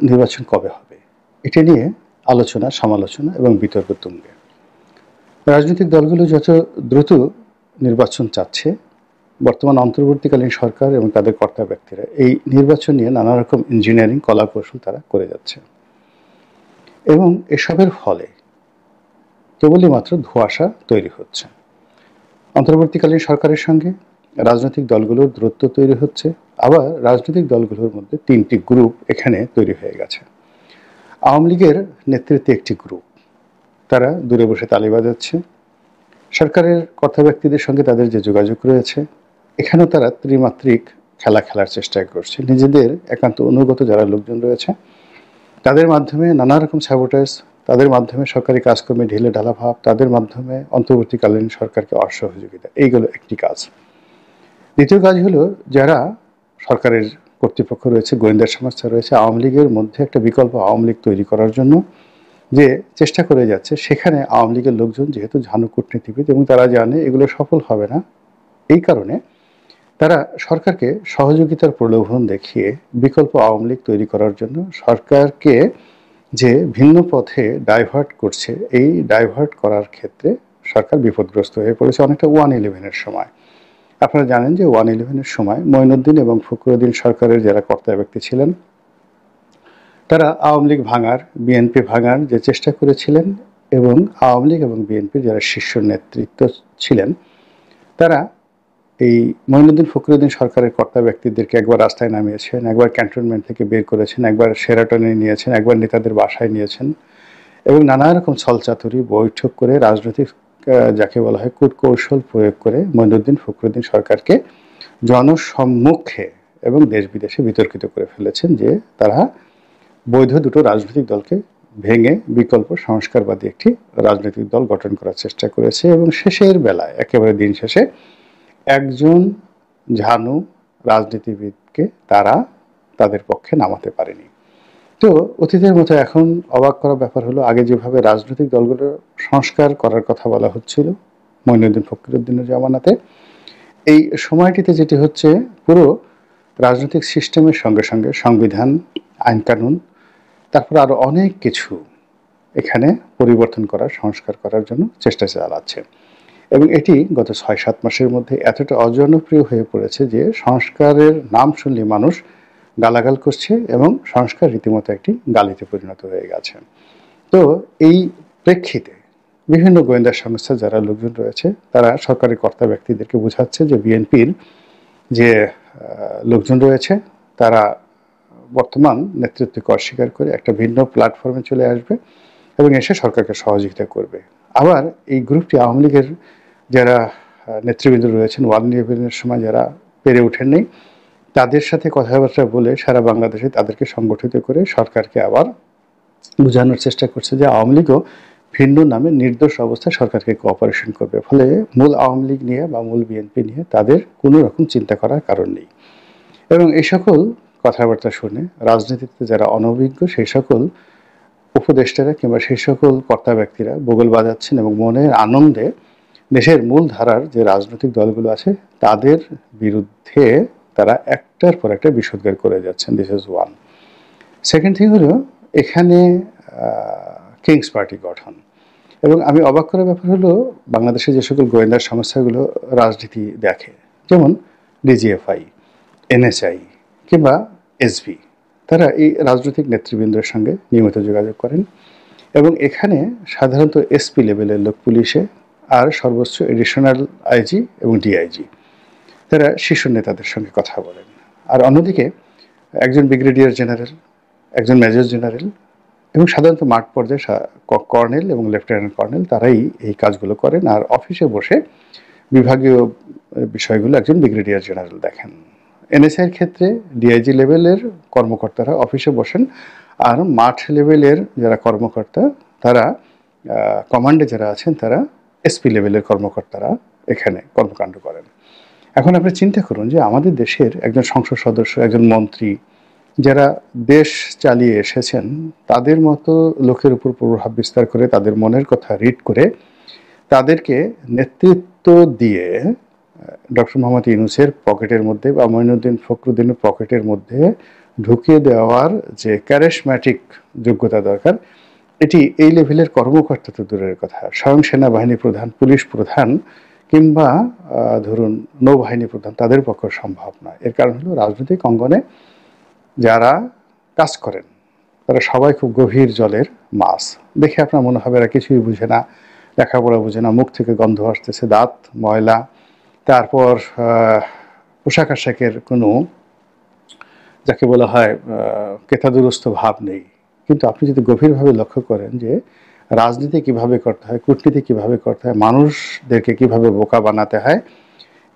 নির্বাচন কবে হবে এটা নিয়ে আলোচনা, সমালোচনা এবং বিতর্ক তুঙ্গে। রাজনৈতিক দলগুলো যত দ্রুত নির্বাচন চাচ্ছে, বর্তমান অন্তর্বর্তীকালীন সরকার এবং তাদের কর্তা ব্যক্তিরা এই নির্বাচন নিয়ে নানা রকম ইঞ্জিনিয়ারিং কলাকৌশল তারা করে যাচ্ছে এবং এসবের ফলে কেবলই মাত্র ধোঁয়াশা তৈরি হচ্ছে। অন্তর্বর্তীকালীন সরকারের সঙ্গে রাজনৈতিক দলগুলোর দূরত্ব তৈরি হচ্ছে, আবার রাজনৈতিক দলগুলোর মধ্যে তিনটি গ্রুপ এখানে তৈরি হয়ে গেছে। আওয়ামী লীগের নেতৃত্বে একটি গ্রুপ, তারা দূরে বসে তালি বাজাচ্ছে। সরকারের কর্তা ব্যক্তিদের সঙ্গে তাদের যে যোগাযোগ রয়েছে, এখানেও তারা ত্রিমাত্রিক খেলা খেলার চেষ্টা করছে। নিজেদের একান্ত অনুগত যারা লোকজন রয়েছে তাদের মাধ্যমে নানা রকম স্যাবোটাজ, তাদের মাধ্যমে সরকারি কাজকর্মে ঢিলে ঢালা ভাব, তাদের মাধ্যমে অন্তর্বর্তীকালীন সরকারকে অসহযোগিতা, এইগুলো একটি কাজ। দ্বিতীয় কাজ হলো যারা সরকারের কর্তৃপক্ষ রয়েছে, গোয়েন্দা সংস্থা রয়েছে, আওয়ামী লীগের মধ্যে একটা বিকল্প আওয়ামী লীগ তৈরি করার জন্য যে চেষ্টা করে যাচ্ছে, সেখানে আওয়ামী লীগের লোকজন যেহেতু ঝানু কূটনীতিবিদ এবং তারা জানে এগুলো সফল হবে না, এই কারণে তারা সরকারকে সহযোগিতার প্রলোভন দেখিয়ে বিকল্প আওয়ামী লীগ তৈরি করার জন্য সরকারকে যে ভিন্ন পথে ডাইভার্ট করছে, এই ডাইভার্ট করার ক্ষেত্রে সরকার বিপদগ্রস্ত হয়ে পড়েছে। অনেকটা 1/11-এর সময় আপনারা জানেন যে 1/11-এর সময় মঈনুদ্দিন এবং ফখরুদ্দিন সরকারের যারা কর্তা ব্যক্তি ছিলেন তারা আওয়ামী লীগ ভাঙার, বিএনপি ভাঙার যে চেষ্টা করেছিলেন এবং আওয়ামী লীগ এবং বিএনপির যারা শীর্ষ নেতৃত্ব ছিলেন তারা এই মঈনুদ্দিন ফখরুদ্দিন সরকারের কর্তা ব্যক্তিদেরকে একবার রাস্তায় নামিয়েছেন, একবার ক্যান্টনমেন্ট থেকে বের করেছেন, একবার শেরাটনে নিয়েছেন, একবার নেতাদের বাসায় নিয়েছেন এবং নানা রকম ছলচাতুরি বৈঠক করে রাজনৈতিক যাকে বলা হয় কূটকৌশল প্রয়োগ করে মঈনুদ্দিন ফখরুদ্দিন সরকারকে জনসম্মুখে এবং দেশ বিদেশে বিতর্কিত করে ফেলেছেন যে তারা বৈধ দুটো রাজনৈতিক দলকে ভেঙে বিকল্প সংস্কারবাদী একটি রাজনৈতিক দল গঠন করার চেষ্টা করেছে এবং শেষের বেলায় একেবারে দিন শেষে একজন ঝানু রাজনীতিবিদকে তারা তাদের পক্ষে নামাতে পারেনি। তো অতীতের মতো এখন অবাক করা ব্যাপার হলো, আগে যেভাবে রাজনৈতিক দলগুলো সংস্কার করার কথা বলা হচ্ছিল মঈনুদ্দিন ফখরুদ্দিনের জামানাতে, এই সময়টিতে যেটি হচ্ছে পুরো রাজনৈতিক সিস্টেমের সঙ্গে সঙ্গে সংবিধান, আইনকানুন, তারপর আরও অনেক কিছু এখানে পরিবর্তন করার, সংস্কার করার জন্য চেষ্টা চালাচ্ছে এবং এটি গত ৬-৭ মাসের মধ্যে এতটা অজনপ্রিয় হয়ে পড়েছে যে সংস্কারের নাম শুনলে মানুষ গালাগাল করছে এবং সংস্কার রীতিমতো একটি গালিতে পরিণত হয়ে গেছে। তো এই প্রেক্ষিতে বিভিন্ন গোয়েন্দা সংস্থা যারা লোকজন রয়েছে তারা সরকারি কর্তা ব্যক্তিদেরকে বোঝাচ্ছে যে বিএনপির যে লোকজন রয়েছে তারা বর্তমান নেতৃত্বকে অস্বীকার করে একটা ভিন্ন প্ল্যাটফর্মে চলে আসবে এবং এসে সরকারকে সহযোগিতা করবে। আবার এই গ্রুপটি আওয়ামী লীগের যারা নেতৃবৃন্দ রয়েছেন 1/11-এর সময় যারা পেরে ওঠেননি তাদের সাথে কথাবার্তা বলে সারা বাংলাদেশে তাদেরকে সংগঠিত করে সরকারকে আবার বোঝানোর চেষ্টা করছে যে আওয়ামী লীগও ভিন্ন নামে নির্দোষ অবস্থায় সরকারকে কোঅপারেশন করবে, ফলে মূল আওয়ামী লীগ নিয়ে বা মূল বিএনপি নিয়ে তাদের কোনো রকম চিন্তা করার কারণ নেই। এবং এই সকল কথাবার্তা শুনে রাজনীতিতে যারা অনভিজ্ঞ সেই সকল উপদেষ্টারা কিংবা সেই সকল কর্তা ব্যক্তিরা বগল বাজাচ্ছেন এবং মনের আনন্দে দেশের মূল ধারার যে রাজনৈতিক দলগুলো আছে তাদের বিরুদ্ধে তারা একটার পর একটা বিষোদ্গার করে যাচ্ছেন। This is one. Second thing হলো এখানে কিংস পার্টি গঠন এবং আমি অবাক করার ব্যাপার হলো বাংলাদেশে যে সকল গোয়েন্দা সংস্থাগুলো রাজনীতি দেখে, যেমন ডিজিএফআই, এনএসআই কিংবা এসবি, তারা এই রাজনৈতিক নেতৃবৃন্দের সঙ্গে নিয়মিত যোগাযোগ করেন এবং এখানে সাধারণত এসপি লেভেলের লোক পুলিশে আর সর্বোচ্চ এডিশনাল আইজি এবং ডিআইজি তারা শীর্ষ নেতাদের সঙ্গে কথা বলেন। আর অন্যদিকে একজন ব্রিগেডিয়ার জেনারেল, একজন মেজর জেনারেল এবং সাধারণত মাঠ পর্যায়ে কর্নেল এবং লেফটেন্যান্ট কর্নেল তারাই এই কাজগুলো করেন আর অফিসে বসে বিভাগীয় বিষয়গুলো একজন ব্রিগেডিয়ার জেনারেল দেখেন। এনএসআইয়ের ক্ষেত্রে ডিআইজি লেভেলের কর্মকর্তারা অফিসে বসেন আর মাঠ লেভেলের যারা কর্মকর্তা তারা কমান্ডে যারা আছেন তারা এসপি লেভেলের কর্মকর্তারা এখানে কর্মকাণ্ড করেন। এখন আপনি চিন্তা করুন যে আমাদের দেশের একজন সংসদ সদস্য, একজন মন্ত্রী যারা দেশ চালিয়ে এসেছেন তাদের মতো লোকের উপর প্রভাব বিস্তার করে তাদের মনের কথা রিড করে তাদেরকে নেতৃত্ব দিয়ে ডক্টর মোহাম্মদ ইউনূসের পকেটের মধ্যে বা মঈনুদ্দিন ফখরুদ্দিনের পকেটের মধ্যে ঢুকিয়ে দেওয়ার যে ক্যারিশম্যাটিক যোগ্যতা দরকার, এটি এই লেভেলের কর্মকর্তা তো দূরের কথা, স্বয়ং সেনাবাহিনী প্রধান, পুলিশ প্রধান কিংবা ধরুন নৌবাহিনী প্রধান তাদের পক্ষে সম্ভব নয়। এর কারণ হলো রাজনৈতিক অঙ্গনে যারা কাজ করেন তারা সবাই খুব গভীর জলের মাছ। দেখে আপনার মনে হবে এরা কিছুই বুঝে না, লেখাপড়া বুঝে না, মুখ থেকে গন্ধ আসতেছে, দাঁত ময়লা, তারপর পোশাক আশাকের কোনো যাকে বলা হয় কেতাদুরস্ত ভাব নেই। কিন্তু আপনি যদি গভীরভাবে লক্ষ্য করেন যে রাজনীতি কিভাবে করতে হয়, কূটনীতি কিভাবে করতে হয়, মানুষদেরকে কিভাবে বোকা বানাতে হয়,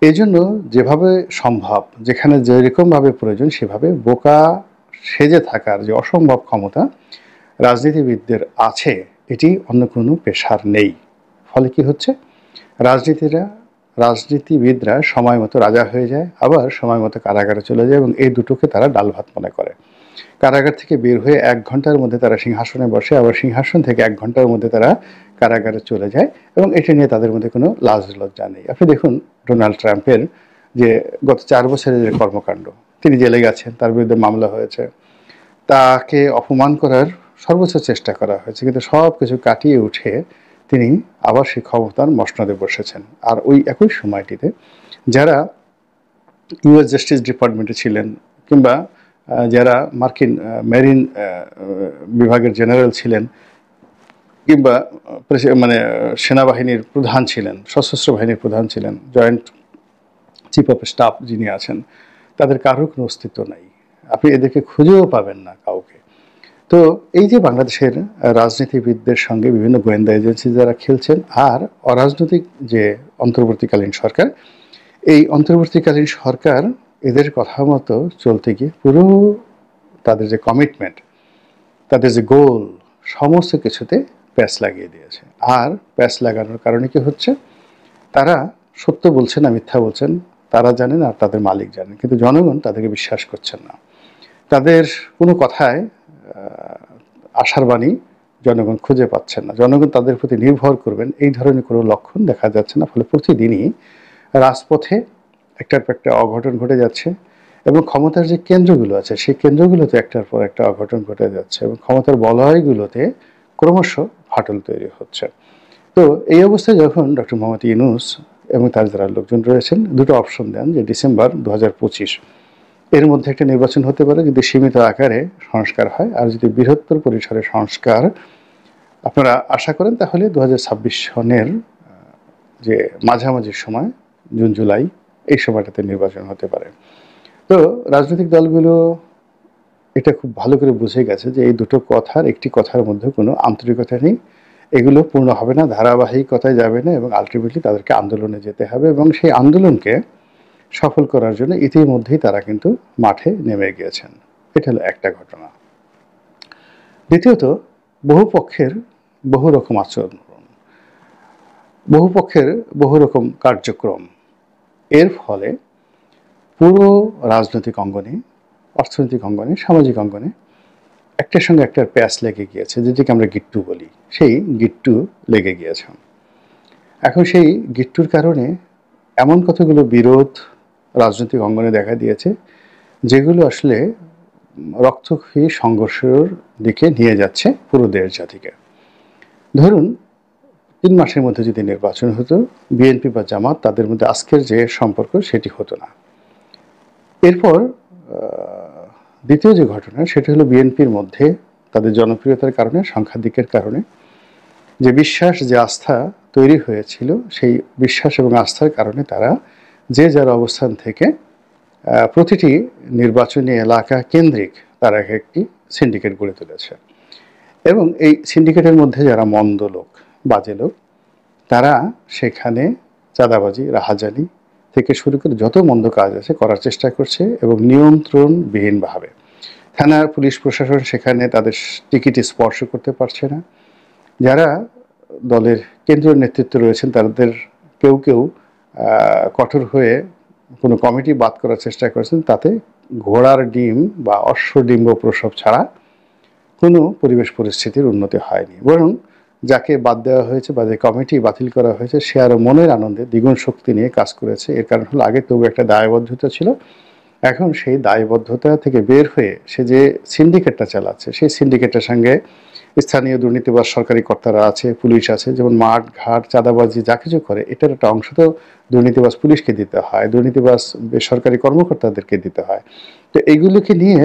এই জন্য যেভাবে সম্ভব, যেখানে যেরকমভাবে প্রয়োজন সেভাবে বোকা সেজে থাকার যে অসম্ভব ক্ষমতা রাজনীতিবিদদের আছে, এটি অন্য কোনো পেশার নেই। ফলে কি হচ্ছে, রাজনীতিবিদরা সময় মতো রাজা হয়ে যায়, আবার সময় মতো কারাগারে চলে যায় এবং এই দুটোকে তারা ডাল ভাত মনে করে। কারাগার থেকে বের হয়ে 1 ঘন্টার মধ্যে তারা সিংহাসনে বসে, আবার সিংহাসন থেকে 1 ঘন্টার মধ্যে তারা কারাগারে চলে যায় এবং এটা নিয়ে তাদের মধ্যে কোনো লাজ লজ্জা নেই। আপনি দেখুন ডোনাল্ড ট্রাম্পের যে গত 4 বছরের যে কর্মকাণ্ড, তিনি জেলে গেছেন, তার বিরুদ্ধে মামলা হয়েছে, তাকে অপমান করার সর্বোচ্চ চেষ্টা করা হয়েছে, কিন্তু সব কিছু কাটিয়ে উঠে তিনি আবার সেই ক্ষমতার মসনদে বসেছেন। আর ওই একই সময়টিতে যারা ইউএস জাস্টিস ডিপার্টমেন্টে ছিলেন কিংবা যারা মার্কিন মেরিন বিভাগের জেনারেল ছিলেন কিংবা মানে সেনাবাহিনীর প্রধান ছিলেন, সশস্ত্র বাহিনীর প্রধান ছিলেন, জয়েন্ট চিফ অফ স্টাফ যিনি আছেন, তাদের কারোর কোনো অস্তিত্ব নাই। আপনি এদেরকে খুঁজেও পাবেন না কাউকে। তো এই যে বাংলাদেশের রাজনীতিবিদদের সঙ্গে বিভিন্ন গোয়েন্দা এজেন্সি যারা খেলছেন, আর অরাজনৈতিক যে অন্তর্বর্তীকালীন সরকার, এই অন্তর্বর্তীকালীন সরকার এদের কথা মতো চলতে গিয়ে পুরো তাদের যে কমিটমেন্ট, তাদের যে গোল, সমস্ত কিছুতে প্যাচ লাগিয়ে দিয়েছে। আর প্যাচ লাগানোর কারণে কি হচ্ছে, তারা সত্য বলছেন না মিথ্যা বলছেন তারা জানেন, আর তাদের মালিক জানেন, কিন্তু জনগণ তাদেরকে বিশ্বাস করছেন না। তাদের কোনো কথায় আশার বাণী জনগণ খুঁজে পাচ্ছেন না। জনগণ তাদের প্রতি নির্ভর করবেন এই ধরনের কোনো লক্ষণ দেখা যাচ্ছে না। ফলে প্রতিদিনই রাজপথে একটার পর একটা অঘটন ঘটে যাচ্ছে এবং ক্ষমতার যে কেন্দ্রগুলো আছে সেই কেন্দ্রগুলোতে একটার পর একটা অঘটন ঘটে যাচ্ছে এবং ক্ষমতার বলয়গুলোতে ক্রমশ ফাটল তৈরি হচ্ছে। তো এই অবস্থায় যখন ডক্টর মোহাম্মদ ইউনূস এবং তার যারা লোকজন রয়েছেন দুটো অপশন দেন যে ডিসেম্বর 2025 এর মধ্যে একটা নির্বাচন হতে পারে যদি সীমিত আকারে সংস্কার হয়, আর যদি বৃহত্তর পরিসরে সংস্কার আপনারা আশা করেন তাহলে 2026 সনের যে মাঝামাঝি সময় জুন জুলাই এই সময়টাতে নির্বাচন হতে পারে। তো রাজনৈতিক দলগুলো এটা খুব ভালো করে বুঝে গেছে যে এই দুটো কথার একটি কথার মধ্যে কোনো আন্তরিকতা নেই, এগুলো পূর্ণ হবে না, ধারাবাহিকতায় যাবে না এবং আলটিমেটলি তাদেরকে আন্দোলনে যেতে হবে এবং সেই আন্দোলনকে সফল করার জন্য ইতিমধ্যেই তারা কিন্তু মাঠে নেমে গিয়েছেন। এটা হলো একটা ঘটনা। দ্বিতীয়ত, বহু পক্ষের বহু রকম আচরণ, বহু পক্ষের বহু রকম কার্যক্রম, এর ফলে পুরো রাজনৈতিক অঙ্গনে, অর্থনৈতিক অঙ্গনে, সামাজিক অঙ্গনে একটার সঙ্গে একটার প্যাচ লেগে গিয়েছে, যেটিকে আমরা গিট্টু বলি, সেই গিট্টু লেগে গিয়েছে। এখন সেই গিট্টুর কারণে এমন কতগুলো বিরোধ রাজনৈতিক অঙ্গনে দেখা দিয়েছে যেগুলো আসলে রক্তক্ষয়ী সংঘর্ষের দিকে নিয়ে যাচ্ছে পুরো দেশ জাতিকে। ধরুন 3 মাসের মধ্যে যদি নির্বাচন হতো, বিএনপি বা জামাত তাদের মধ্যে আজকের যে সম্পর্ক সেটি হতো না। এরপর দ্বিতীয় যে ঘটনা সেটা হলো বিএনপির মধ্যে তাদের জনপ্রিয়তার কারণে, সংখ্যাধিক্যের কারণে যে বিশ্বাস, যে আস্থা তৈরি হয়েছিল, সেই বিশ্বাস এবং আস্থার কারণে তারা যে যার অবস্থান থেকে প্রতিটি নির্বাচনী এলাকা কেন্দ্রিক তারা একটি সিন্ডিকেট গড়ে তুলেছে এবং এই সিন্ডিকেটের মধ্যে যারা মন্দ লোক, বাজে লোক, তারা সেখানে চাঁদাবাজি, রাহাজানি থেকে শুরু করে যত মন্দ কাজ আছে করার চেষ্টা করছে এবং নিয়ন্ত্রণবিহীনভাবে। থানার পুলিশ প্রশাসন সেখানে তাদের টিকিট স্পর্শ করতে পারছে না। যারা দলের কেন্দ্রীয় নেতৃত্ব রয়েছেন তাদের কেউ কেউ কঠোর হয়ে কোনো কমিটি বাদ করার চেষ্টা করেছেন, তাতে ঘোড়ার ডিম বা অশ্বডিম্ব প্রসব ছাড়া কোনো পরিবেশ পরিস্থিতির উন্নতি হয়নি, বরং যাকে বাদ দেওয়া হয়েছে বা যে কমিটি বাতিল করা হয়েছে সে আরও মনের আনন্দে দ্বিগুণ শক্তি নিয়ে কাজ করেছে। এর কারণ হলো আগে তবু একটা দায়বদ্ধতা ছিল, এখন সেই দায়বদ্ধতা থেকে বের হয়ে সে যে সিন্ডিকেটটা চালাচ্ছে, সেই সিন্ডিকেটের সঙ্গে স্থানীয় দুর্নীতিবাজ সরকারি কর্তারা আছে, পুলিশ আছে, যেমন মাঠ ঘাট চাঁদাবাজি যা কিছু করে এটার একটা অংশ তো দুর্নীতিবাজ পুলিশকে দিতে হয়, দুর্নীতিবাজ বেসরকারি কর্মকর্তাদেরকে দিতে হয়। তো এইগুলোকে নিয়ে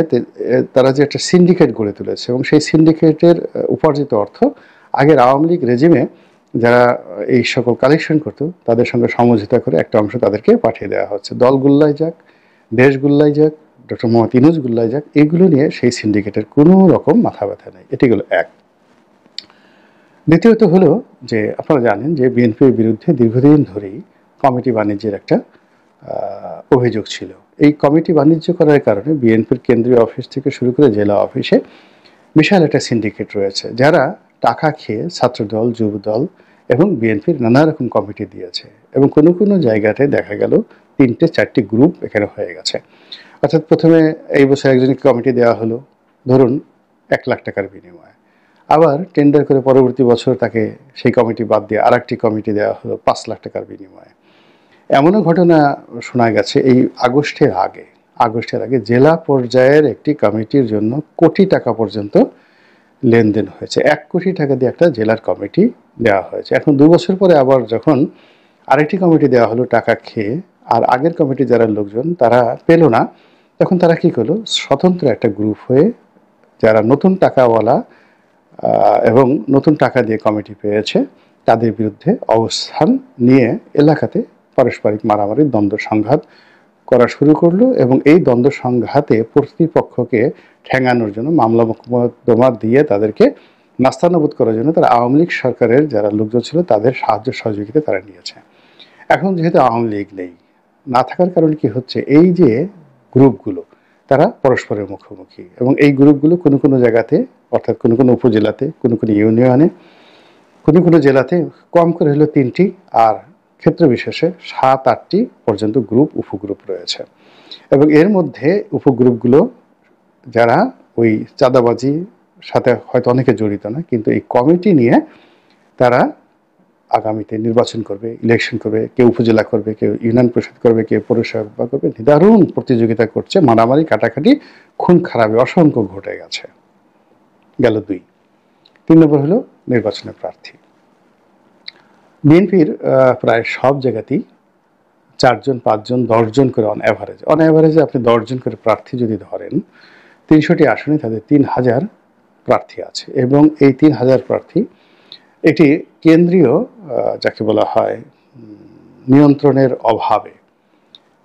তারা যে একটা সিন্ডিকেট গড়ে তুলেছে এবং সেই সিন্ডিকেটের উপার্জিত অর্থ আগের আওয়ামী লীগ রেজিমে যারা এই সকল কালেকশন করতো তাদের সঙ্গে সমঝোতা করে একটা অংশ তাদেরকে পাঠিয়ে দেওয়া হচ্ছে। দল গুল্লাই যাক, দেশ গুল্লাই যাক, ডক্টর মোহাম্মদ ইউনূস গুল্লাই যাক, এইগুলো নিয়ে সেই সিন্ডিকেটের কোনো রকম মাথা ব্যথা নেই। এটি হলো এক। দ্বিতীয়ত হলো যে আপনারা জানেন যে বিএনপির বিরুদ্ধে দীর্ঘদিন ধরেই কমিটি বাণিজ্যের একটা অভিযোগ ছিল। এই কমিটি বাণিজ্য করার কারণে বিএনপির কেন্দ্রীয় অফিস থেকে শুরু করে জেলা অফিসে বিশাল একটা সিন্ডিকেট রয়েছে, যারা টাকা খেয়ে ছাত্রদল, যুবদল এবং বিএনপির নানা রকম কমিটি দিয়েছে এবং কোনো কোনো জায়গাতে দেখা গেল 3-4টি গ্রুপ এখানে হয়ে গেছে। অর্থাৎ প্রথমে এই বছর একজনকে কমিটি দেওয়া হলো ধরুন 1 লাখ টাকার বিনিময়ে, আবার টেন্ডার করে পরবর্তী বছর তাকে সেই কমিটি বাদ দিয়ে আরেকটি কমিটি দেওয়া হলো 5 লাখ টাকার বিনিময়ে। এমনও ঘটনা শোনা গেছে এই আগস্টের আগে জেলা পর্যায়ের একটি কমিটির জন্য কোটি টাকা পর্যন্ত লেনদেন হয়েছে। 1 কোটি টাকা দিয়ে একটা জেলার কমিটি দেওয়া হয়েছে। এখন 2 বছর পরে আবার যখন আরেকটি কমিটি দেওয়া হলো টাকা খেয়ে, আর আগের কমিটি যারা লোকজন তারা পেল না, তখন তারা কি করলো, স্বতন্ত্র একটা গ্রুপ হয়ে যারা নতুন টাকাওয়ালা এবং নতুন টাকা দিয়ে কমিটি পেয়েছে তাদের বিরুদ্ধে অবস্থান নিয়ে এলাকাতে পারস্পরিক মারামারি, দ্বন্দ্ব সংঘাত করা শুরু করলো এবং এই দ্বন্দ্ব সংঘাতে প্রতিপক্ষকে ঠেঙানোর জন্য মামলা মোকদ্দমা দিয়ে তাদেরকে নাস্তানাবুদ করার জন্য তারা আওয়ামী লীগ সরকারের যারা লোকজন ছিল তাদের সাহায্য সহযোগিতা তারা নিয়েছে। এখন যেহেতু আওয়ামী লীগ নেই, না থাকার কারণে কি হচ্ছে, এই যে গ্রুপগুলো তারা পরস্পরের মুখোমুখি এবং এই গ্রুপগুলো কোনো কোনো জায়গাতে অর্থাৎ কোনো কোনো উপজেলাতে, কোনো কোনো ইউনিয়নে, কোনো কোনো জেলাতে কম করে হলো 3টি আর ক্ষেত্র বিশেষে 7-8টি পর্যন্ত গ্রুপ উপগ্রুপ রয়েছে এবং এর মধ্যে উপগ্রুপগুলো যারা ওই চাঁদাবাজি সাথে হয়তো অনেকে জড়িত না, কিন্তু এই কমিটি নিয়ে তারা আগামীতে নির্বাচন করবে, ইলেকশন করবে, কেউ উপজেলা করবে, কেউ ইউনিয়ন পরিষদ করবে, কেউ পৌরসভা করবে, নিদারুণ প্রতিযোগিতা করছে, মারামারি কাটাকাটি খুন খারাপি অসংখ্য ঘটে গেছে। গেল 2। 3 নম্বর হলো নির্বাচনের প্রার্থী। বিএনপির প্রায় সব জায়গাতেই 4 জন, 5 জন, 10 জন করে অন অ্যাভারেজে আপনি 10 জন করে প্রার্থী যদি ধরেন, 300টি আসনে তাদের 3000 প্রার্থী আছে এবং এই 3000 প্রার্থী এটি কেন্দ্রীয় যাকে বলা হয় নিয়ন্ত্রণের অভাবে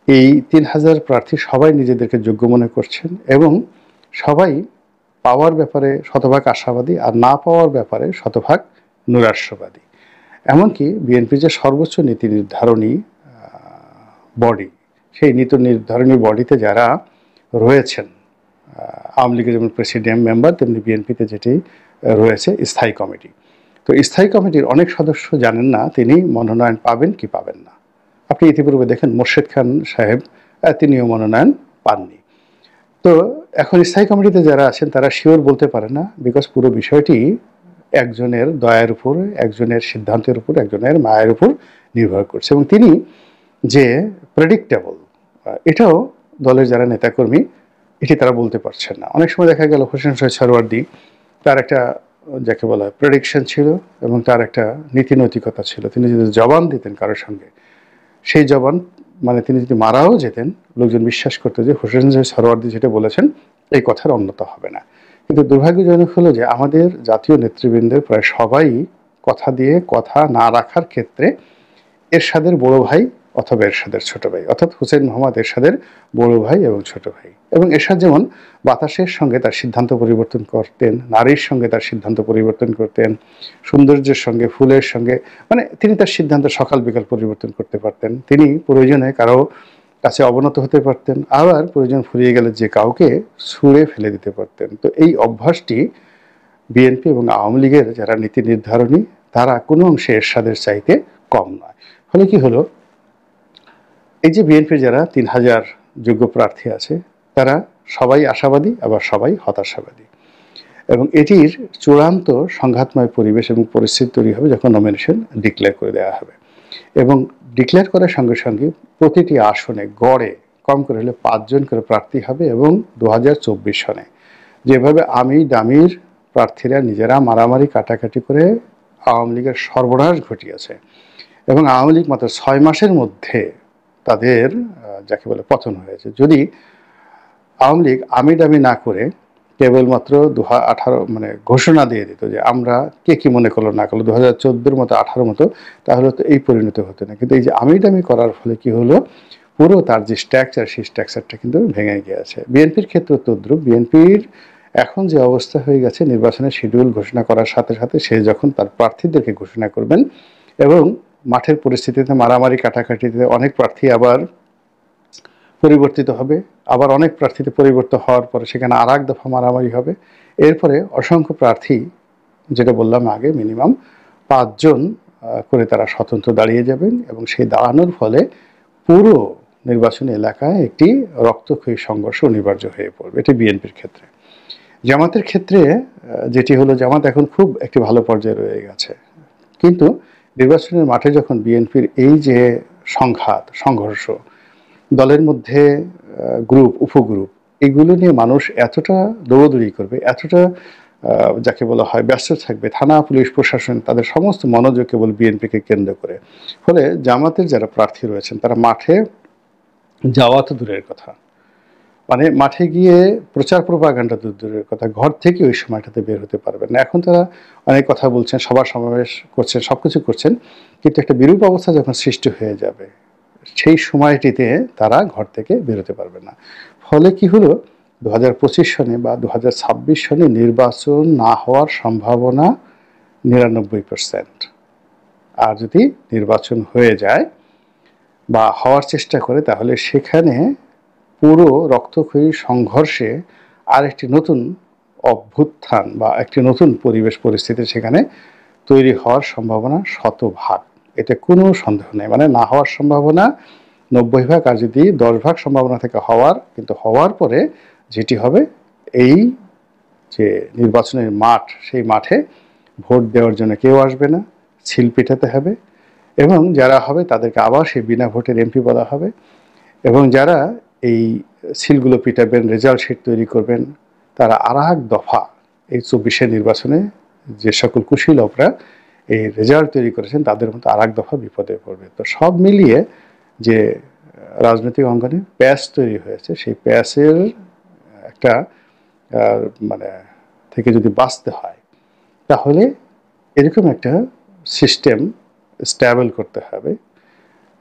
এই 3000 প্রার্থী সবাই নিজেদেরকে যোগ্য মনে করছেন এবং সবাই পাওয়ার ব্যাপারে শতভাগ আশাবাদী আর না পাওয়ার ব্যাপারে শতভাগ নৈরাশ্যবাদী। এমনকি বিএনপি যে সর্বোচ্চ নীতি নির্ধারণী বডি, সেই নীতি নির্ধারণী বডিতে যারা রয়েছেন, আওয়ামী লীগের যেমন প্রেসিডেন্ট মেম্বার তেমনি বিএনপিতে যেটি রয়েছে স্থায়ী কমিটি। তো স্থায়ী কমিটির অনেক সদস্য জানেন না তিনি মনোনয়ন পাবেন কি পাবেন না। আপনি ইতিপূর্বে দেখেন মোর্শেদ খান সাহেব তিনিও মনোনয়ন পাননি। তো এখন স্থায়ী কমিটিতে যারা আছেন তারা শিওর বলতে পারে না, বিকজ পুরো বিষয়টি একজনের দয়ার উপর, একজনের সিদ্ধান্তের উপর, একজনের মায়ের উপর নির্ভর করছে এবং তিনি যে প্রেডিক্টেবল এটাও দলের যারা নেতাকর্মী এটি তারা বলতে পারছেন না। অনেক সময় দেখা গেল হোসেন শহীদ সরওয়ার্দী তার একটা যাকে বলা হয় প্রেডিকশন ছিল এবং তার একটা নীতি নৈতিকতা ছিল। তিনি যদি জবান দিতেন কারোর সঙ্গে, সেই জবান মানে তিনি যদি মারাও যেতেন, লোকজন বিশ্বাস করতো যে হোসেন শহীদ সরওয়ার্দী যেটা বলেছেন এই কথার অন্যতা হবে না। কিন্তু দুর্ভাগ্যজনক হলো যে আমাদের জাতীয় নেতৃবৃন্দের প্রায় সবাই কথা দিয়ে কথা না রাখার ক্ষেত্রে এরশাদের বড় ভাই অথবা এরশাদের ছোট ভাই, অর্থাৎ হুসেইন মোহাম্মদ এরশাদের বড় ভাই এবং ছোট ভাই। এবং এরশাদ যেমন বাতাসের সঙ্গে তার সিদ্ধান্ত পরিবর্তন করতেন, নারীর সঙ্গে তার সিদ্ধান্ত পরিবর্তন করতেন, সৌন্দর্যের সঙ্গে, ফুলের সঙ্গে, মানে তিনি তার সিদ্ধান্ত সকাল বিকাল পরিবর্তন করতে পারতেন। তিনি প্রয়োজনে কারো কাছে অবনত হতে পারতেন, আবার প্রয়োজন ফুরিয়ে গেলে যে কাউকে ছুঁড়ে ফেলে দিতে পারতেন। তো এই অভ্যাসটি বিএনপি এবং আওয়ামী লীগের যারা নীতি নির্ধারণী তারা কোনো অংশে এরশাদের চাইতে কম নয়। ফলে কি হলো, এই যে বিএনপির যারা 3000 যোগ্য প্রার্থী আছে তারা সবাই আশাবাদী আবার সবাই হতাশাবাদী এবং এটির চূড়ান্ত সংঘাতময় পরিবেশ এবং পরিস্থিতি তৈরি হবে যখন নমিনেশন ডিক্লেয়ার করে দেওয়া হবে এবং ডিক্লেয়ার করার সঙ্গে সঙ্গে প্রতিটি আসনে গড়ে কম করে হলে 5 জন করে প্রার্থী হবে এবং 2024 সনে যেভাবে আমি দামির প্রার্থীরা নিজেরা মারামারি কাটাকাটি করে আওয়ামী লীগের সর্বনাশ ঘটিয়েছে এবং আওয়ামী লীগ মাত্র 6 মাসের মধ্যে তাদের যাকে বলে পতন হয়েছে। যদি আওয়ামী লীগ আমি দামি না করে কেবলমাত্র 2018 মানে ঘোষণা দিয়ে দিত যে আমরা কে কি মনে করলো না করলো 2014-র মতো 18 মতো, তাহলে তো এই পরিণতি হতো না। কিন্তু এই যে আমি দামি করার ফলে কি হলো, পুরো তার যে স্ট্রাকচার সেই স্ট্রাকচারটা কিন্তু ভেঙে গিয়েছে। বিএনপির ক্ষেত্রে তদ্রুপ। বিএনপির এখন যে অবস্থা হয়ে গেছে, নির্বাচনের শিডিউল ঘোষণা করার সাথে সাথে সে যখন তার প্রার্থীদেরকে ঘোষণা করবেন এবং মাঠের পরিস্থিতিতে মারামারি কাটাকাটিতে অনেক প্রার্থী আবার পরিবর্তিত হবে, আবার অনেক প্রার্থীতে পরিবর্তন হওয়ার পরে সেখানে আর এক দফা মারামারি হবে, এরপরে অসংখ্য প্রার্থী, যেটা বললাম আগে, মিনিমাম 5 জন করে তারা স্বতন্ত্র দাঁড়িয়ে যাবেন এবং সেই দাঁড়ানোর ফলে পুরো নির্বাচনী এলাকায় একটি রক্তক্ষয়ী সংঘর্ষ অনিবার্য হয়ে পড়বে। এটি বিএনপির ক্ষেত্রে। জামাতের ক্ষেত্রে যেটি হলো, জামাত এখন খুব একটি ভালো পর্যায়ে রয়ে গেছে, কিন্তু নির্বাচনের মাঠে যখন বিএনপির এই যে সংঘাত সংঘর্ষ, দলের মধ্যে গ্রুপ উপগ্রুপ, এগুলো নিয়ে মানুষ এতটা দৌড়দৌড়ি করবে, এতটা যাকে বলা হয় ব্যস্ত থাকবে, থানা পুলিশ প্রশাসন তাদের সমস্ত মনোযোগ কেবল বিএনপিকে কেন্দ্র করে, ফলে জামাতের যারা প্রার্থী রয়েছেন তারা মাঠে যাওয়া তো দূরের কথা, মানে মাঠে গিয়ে প্রচার প্রপাগান্ডা দূরের কথা, ঘর থেকে ওই সময়টাতে বের হতে পারবেন না। এখন তারা অনেক কথা বলছেন, সভা সমাবেশ করছেন, সব কিছু করছেন, কিন্তু একটা বিরূপ অবস্থা যখন সৃষ্টি হয়ে যাবে সেই সময়টিতে তারা ঘর থেকে বেরোতে পারবে না। ফলে কি হলো, 2025 সনে বা 2026 সনে নির্বাচন না হওয়ার সম্ভাবনা 99%। আর যদি নির্বাচন হয়ে যায় বা হওয়ার চেষ্টা করে, তাহলে সেখানে পুরো রক্তক্ষয়ী সংঘর্ষে আরেকটি নতুন অভ্যুত্থান বা একটি নতুন পরিবেশ পরিস্থিতি সেখানে তৈরি হওয়ার সম্ভাবনা 100%। এতে কোনো সন্দেহ নেই। মানে না হওয়ার সম্ভাবনা 90 ভাগ, আর যদি 10 ভাগ সম্ভাবনা থেকে হওয়ার, কিন্তু হওয়ার পরে যেটি হবে, এই যে নির্বাচনের মাঠ, সেই মাঠে ভোট দেওয়ার জন্য কেউ আসবে না, ছিল পিটাতে হবে এবং যারা হবে তাদেরকে আবার সেই বিনা ভোটের এমপি বলা হবে এবং যারা এই সিলগুলো পিটাবেন, রেজাল্ট শিট তৈরি করবেন, তারা আর এক দফা এই 24-এর নির্বাচনে যে সকল কুশীলভরা এই রেজাল্ট তৈরি করেছেন তাদের মতো আর এক দফা বিপদে পড়বে। তো সব মিলিয়ে যে রাজনৈতিক অঙ্গনে প্যাচ তৈরি হয়েছে, সেই প্যাচের একটা মানে থেকে যদি বাঁচতে হয়, তাহলে এরকম একটা সিস্টেম স্ট্যাবল করতে হবে,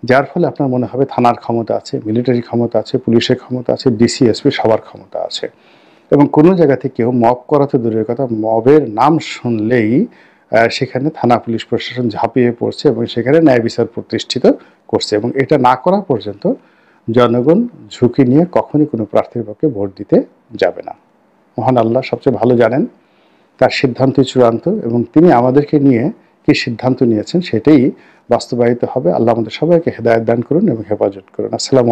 যার ফলে আপনার মনে হবে থানার ক্ষমতা আছে, মিলিটারি ক্ষমতা আছে, পুলিশের ক্ষমতা আছে, ডিসি এসপি সবার ক্ষমতা আছে এবং কোনো জায়গা থেকেও মব করা তো দূরের কথা, মবের নাম শুনলেই সেখানে থানা পুলিশ প্রশাসন ঝাঁপিয়ে পড়ছে এবং সেখানে ন্যায় বিচার প্রতিষ্ঠিত করছে এবং এটা না করা পর্যন্ত জনগণ ঝুঁকি নিয়ে কখনই কোনো প্রার্থীর পক্ষে ভোট দিতে যাবে না। মহান আল্লাহ সবচেয়ে ভালো জানেন, তার সিদ্ধান্তই চূড়ান্ত এবং তিনি আমাদেরকে নিয়ে কি সিদ্ধান্ত নিয়েছেন সেটাই বাস্তবায়িত হবে। আল্লাহ আমাদের সবাইকে হেদায়েত দান করুন এবং হেফাজত করুন। আসসালামু